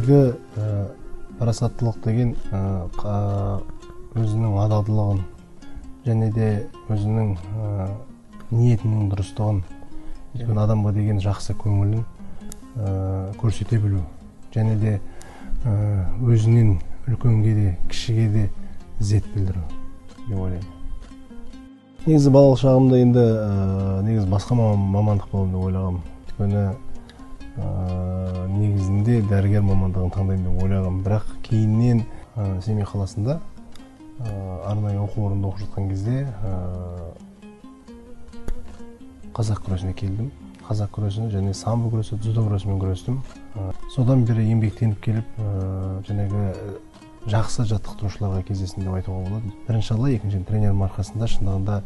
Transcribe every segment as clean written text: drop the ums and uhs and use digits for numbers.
негізгі парасаттылық деген өзінің адалдылығын және де өзінің ниетінің дұрыстығын, адамға деген жақсы көңілін көрсете білу және де өзінен үлкенге де кішіге де ізет білдіру деп ойлаймын. Негізі балалық шағымда енді негізі басқа мамандық боламын деп ойлағам. Өйткені негізінде дәрігер мамандығын таңдаймын деп ойлағам. Бірақ кейіннен Семей қаласында арнайы оқу орнында оқып жатқан кезде қазақ күресіне келдім. Қазақ күресіне және самбо күресі, дзюдо күресімен күрестім. Содан бері еңбектеніп келіп, жақсы жаттықтырушыларға кездестім деп айтуға болады. Бірінші алла, екінші тренерім арқасында шындығында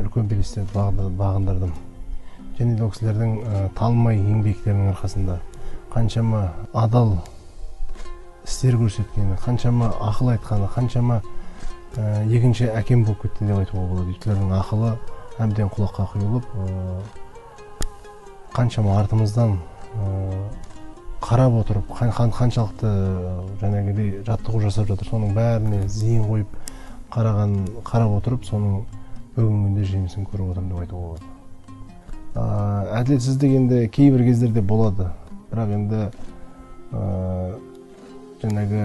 үлкен белестерді бағындырдым. Және де ол кісілердің талмай еңбектерінің арқасында қаншама адал істер көрсеткені, қаншама ақыл айтқаны, қаншама екінші әкем болып кетті деп айтуға болады. Өйткілердің ақылы әбден құлаққа құйылып, қаншама артымыздан қарап отырып, қаншалықты жаңағыдай жаттығу жасап жатыр, соның бәріне зейін қойып қарап отырып, соның бүгінгі күнде жемісін көріп отырмын деп айтуға болады. Әділетсіздік енді кейбір кездерде болады, бірақ енді жаңағы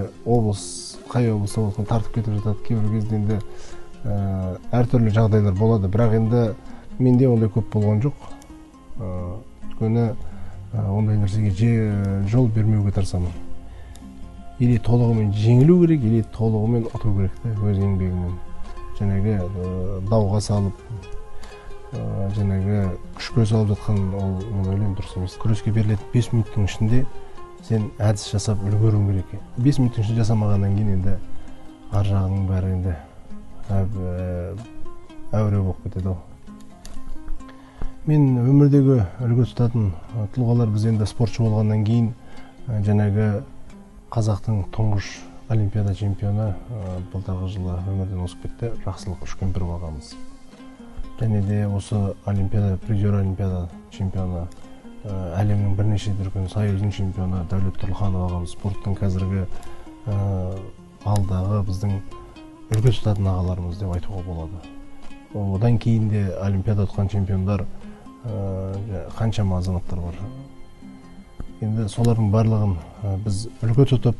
қай облыста болсын тартып кетіп жатады, кейбір кезде енді әртүрлі жағдайлар болады, бірақ енді менде ондай көп болған жоқ. Өйткені ондай нәрсеге жол бермеуге тырысамын. Или толығымен жеңілу керек, или толығымен ұту керек те, өз еңбегімен. Жаңағы дауға салып, жаңағы күшке салып жатқан ол мен ойлаймын дұрыс емес. Күреске берілетін 5 минуттың ішінде сен әдіс жасап үлгеруің керек. 5 минуттың ішінде жасамағаннан кейін енді ар жағының бәрі енді әуре болып кетеді. Мен өмірдегі үлгі тұтатын тұлғалар, біз енді спортшы болғаннан кейін жаңағы қазақтың тұңғыш олимпиада чемпионы былтырғы жылы өмірден озып кетті, Жақсылық Үшкемпіров ағамыз. Және де осы олимпиада, призер олимпиада чемпионы, әлемнің бірнеше дүркін союзының чемпионы Дәулет Тұрлыханов ағамыз, спорттың қазіргі алдағы біздің үлгі тұтатын ағаларымыз деп айтуға болады. Одан кейін де олимпиада ұтқан чемпиондар қаншама азаматтар бар. Енді солардың барлығын біз үлгі тұтып,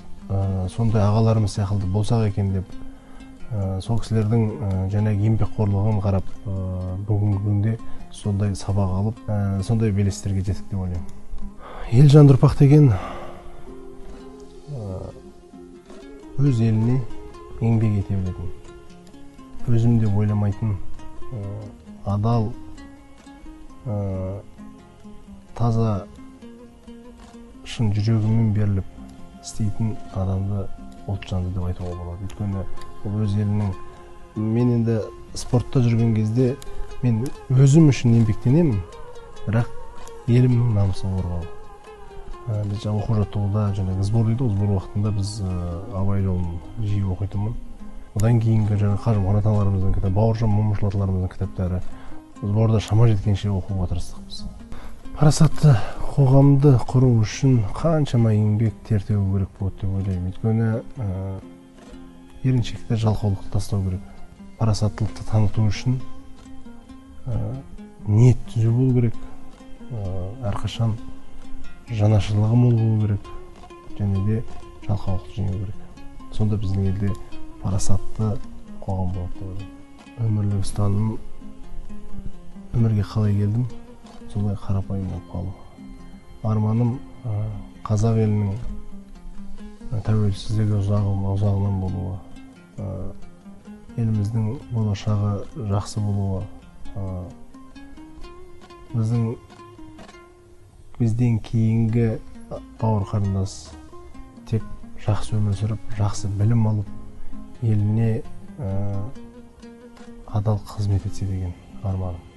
сондай ағаларымыз сияқты болсақ екен деп, сол кісілердің жаңағы еңбекқорлығын қарап, бүгінгі күнде сондай сабақ алып, сондай белестерге жеттік деп ойлаймын. Елжан ұрпақ деген өз еліне еңбек ете білетін, өзім деп ойламайтын, адал, таза шын жүрегімен беріліп істейтін адамды ұлтжанды деп айтуға болады. Өйткені ол өз елінің, мен енді спортта жүрген кезде мен өзім үшін еңбектенемін, бірақ елімнің намысын қорғау. Біз оқу жаттығуда жаңағы сбор дейді, сбор уақытында біз абай жолын жиі оқитынмын. Одан кейінгі жаңағы Қажымқан аталарымыздың кітабы, Бауыржан Момышұлы аталарымыздың кітаптары сборда шама жеткенше оқуға тырыстық біз. Парасатты қоғамды құру үшін қаншама еңбек тер төгу керек болады деп ойлаймын. Өйткені еріншекте жалқаулықты тастау керек. Парасаттылықты таныту үшін ниет түзу болу керек. Әрқашан жанашырлығы мол болу керек. Және де жалқаулықты жеңу керек. Сонда біздің елде парасатты қоғам болады деп ойлаймын. Өмірлік ұстаным, өмірге қалай келдім, солай қарапайым болып қалу. Арманым қазақ елінің тәуелсіздігі ұзағынан болуы, еліміздің болашағы жақсы болуы, бізден кейінгі бауыр қарындас тек жақсы өмір сүріп, жақсы білім алып, еліне адал қызмет етсе деген арманым.